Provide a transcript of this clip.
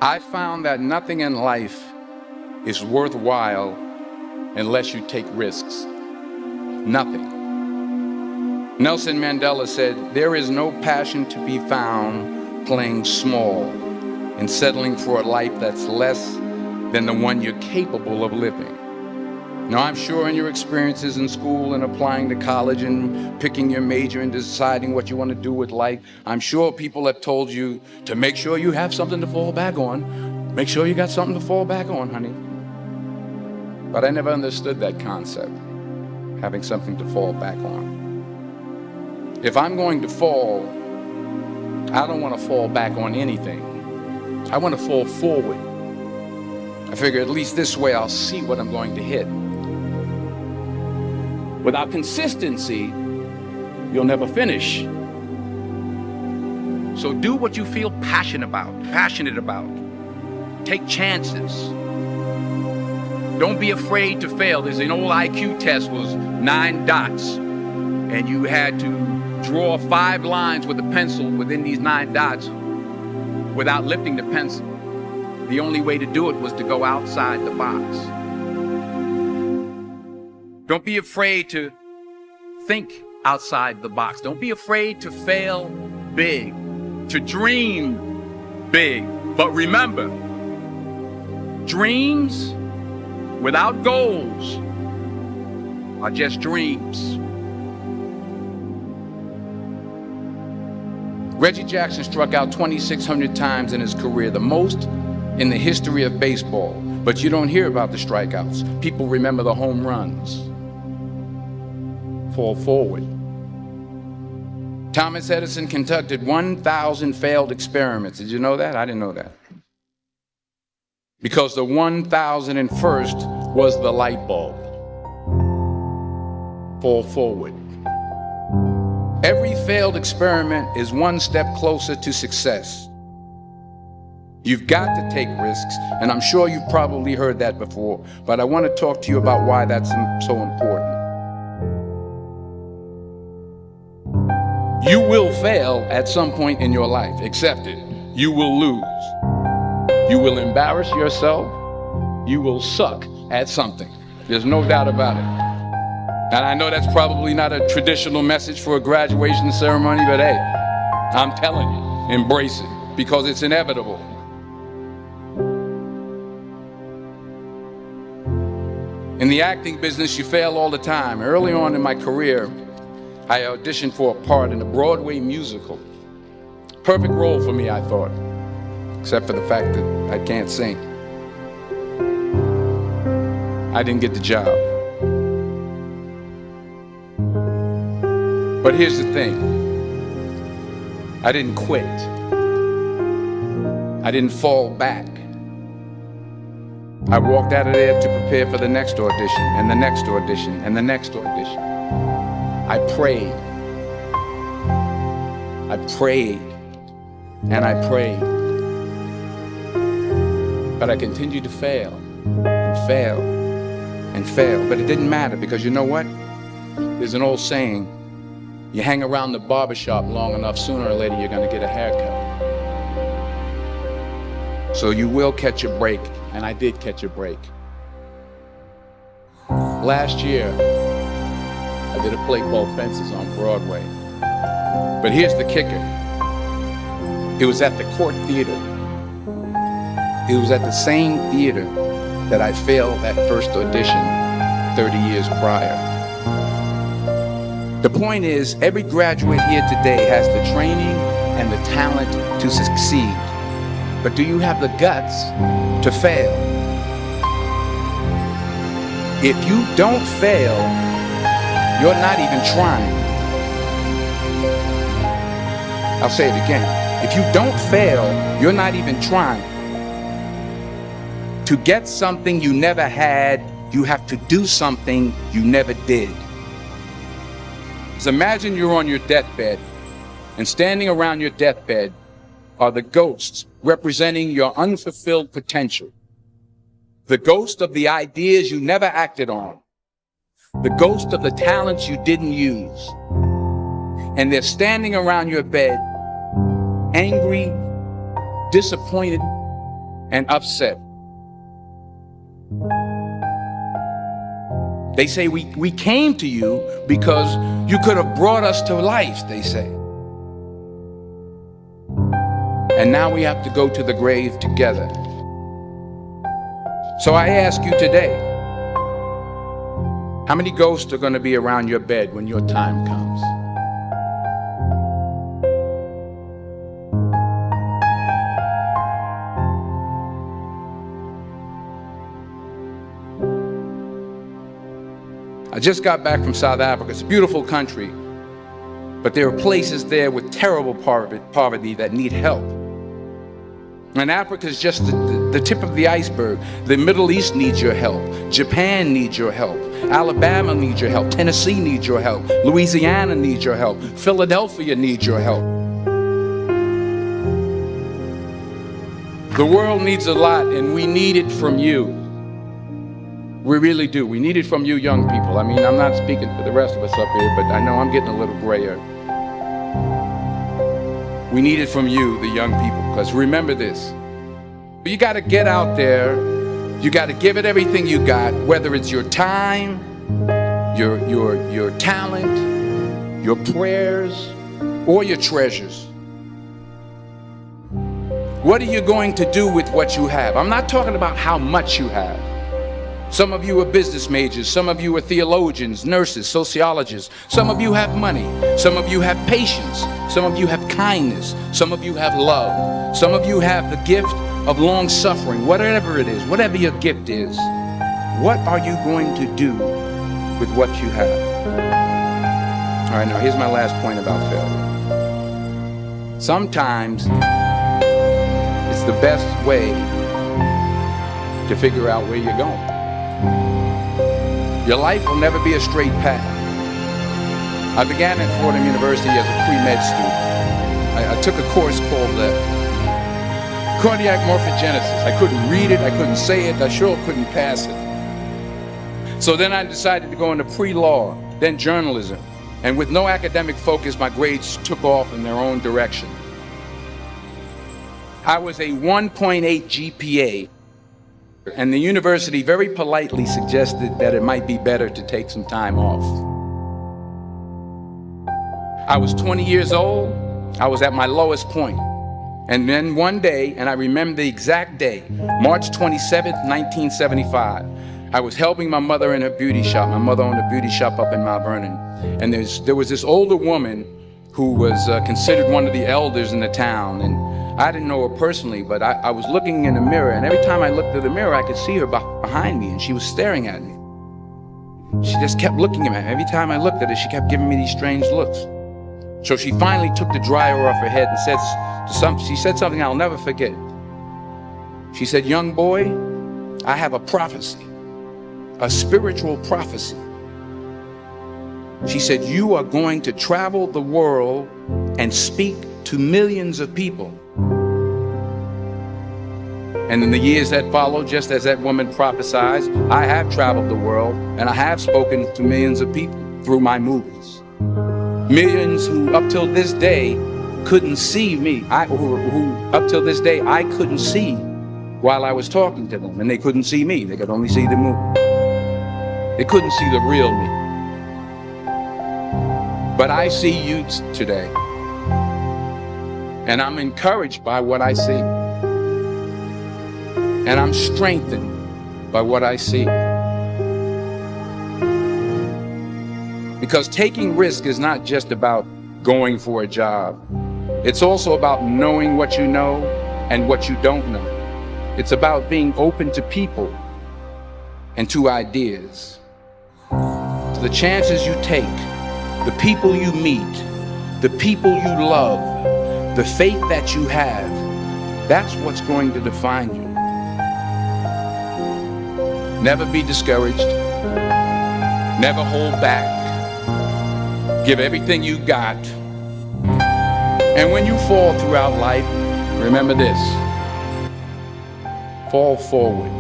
I found that nothing in life is worthwhile unless you take risks. Nothing. Nelson Mandela said, "There is no passion to be found playing small and settling for a life that's less than the one you're capable of living." Now, I'm sure in your experiences in school and applying to college and picking your major and deciding what you want to do with life, I'm sure people have told you to make sure you have something to fall back on. Make sure you got something to fall back on, honey. But I never understood that concept, having something to fall back on. If I'm going to fall, I don't want to fall back on anything. I want to fall forward. I figure at least this way I'll see what I'm going to hit. Without consistency, you'll never finish. So do what you feel passionate about. Take chances. Don't be afraid to fail. There's an old IQ test, was 9 dots, and you had to draw 5 lines with a pencil within these 9 dots without lifting the pencil. The only way to do it was to go outside the box. Don't be afraid to think outside the box. Don't be afraid to fail big, to dream big. But remember, dreams without goals are just dreams. Reggie Jackson struck out 2,600 times in his career, the most in the history of baseball. But you don't hear about the strikeouts. People remember the home runs. Fall forward. Thomas Edison conducted 1,000 failed experiments. Did you know that? I didn't know that. Because the 1,001st was the light bulb. Fall forward. Every failed experiment is one step closer to success. You've got to take risks, and I'm sure you've probably heard that before, but I want to talk to you about why that's so important. You will fail at some point in your life. Accept it. You will lose. You will embarrass yourself. You will suck at something. There's no doubt about it. And I know that's probably not a traditional message for a graduation ceremony, but hey, I'm telling you, embrace it, because it's inevitable. In the acting business, you fail all the time. Early on in my career, I auditioned for a part in a Broadway musical. Perfect role for me, I thought, except for the fact that I can't sing. I didn't get the job. But here's the thing. I didn't quit. I didn't fall back. I walked out of there to prepare for the next audition, and the next audition, and the next audition. I prayed. I prayed. And I prayed. But I continued to fail, and fail, and fail. But it didn't matter, because you know what? There's an old saying, you hang around the barbershop long enough, sooner or later you're gonna get a haircut. So you will catch a break, and I did catch a break. Last year, I did a play called Fences on Broadway. But here's the kicker. It was at the Court Theater. It was at the same theater that I failed that first audition 30 years prior. The point is, every graduate here today has the training and the talent to succeed. But do you have the guts to fail? If you don't fail, you're not even trying. I'll say it again. If you don't fail, you're not even trying. To get something you never had, you have to do something you never did. So imagine you're on your deathbed, and standing around your deathbed are the ghosts representing your unfulfilled potential. The ghost of the ideas you never acted on. The ghost of the talents you didn't use. And they're standing around your bed, angry, disappointed, and upset. They say we came to you because you could have brought us to life, they say. And now we have to go to the grave together. So I ask you today, how many ghosts are going to be around your bed when your time comes? I just got back from South Africa. It's a beautiful country, but there are places there with terrible poverty that need help. And Africa is just the tip of the iceberg. The Middle East needs your help. Japan needs your help. Alabama needs your help. Tennessee needs your help. Louisiana needs your help. Philadelphia needs your help. The world needs a lot, and we need it from you. We really do. We need it from you young people. I mean, I'm not speaking for the rest of us up here, but I know I'm getting a little grayer. We need it from you, the young people, because remember this. You got to get out there. You got to give it everything you got, whether it's your time, your talent, your prayers, or your treasures. What are you going to do with what you have? I'm not talking about how much you have. Some of you are business majors, some of you are theologians, nurses, sociologists. Some of you have money, some of you have patience, some of you have kindness, some of you have love, some of you have the gift of long suffering. Whatever it is, whatever your gift is, what are you going to do with what you have? All right, now here's my last point about failure. Sometimes it's the best way to figure out where you're going. Your life will never be a straight path. I began at Fordham University as a pre-med student. I took a course called cardiac morphogenesis. I couldn't read it, I couldn't say it, I sure couldn't pass it. So then I decided to go into pre-law, then journalism. And with no academic focus, my grades took off in their own direction. I was a 1.8 GPA. And the university very politely suggested that it might be better to take some time off. I was 20 years old. I was at my lowest point. And then one day, and I remember the exact day, March 27th, 1975, I was helping my mother in her beauty shop. My mother owned a beauty shop up in Mount Vernon. And there was this older woman who was considered one of the elders in the town. And I didn't know her personally, but I was looking in the mirror, and every time I looked at the mirror, I could see her behind me, and she was staring at me. She just kept looking at me. Every time I looked at her, she kept giving me these strange looks. So she finally took the dryer off her head and she said something I'll never forget. She said, "Young boy, I have a prophecy, a spiritual prophecy." She said, "You are going to travel the world and speak to millions of people." And in the years that followed, just as that woman prophesied, I have traveled the world and I have spoken to millions of people through my movies. Millions who up till this day couldn't see me, who up till this day I couldn't see while I was talking to them, and they couldn't see me, they could only see the movie. They couldn't see the real me. But I see you today, and I'm encouraged by what I see. And I'm strengthened by what I see. Because taking risk is not just about going for a job. It's also about knowing what you know and what you don't know. It's about being open to people and to ideas. To the chances you take, the people you meet, the people you love, the faith that you have, that's what's going to define you. Never be discouraged. Never hold back. Give everything you got. And when you fall throughout life, remember this: fall forward.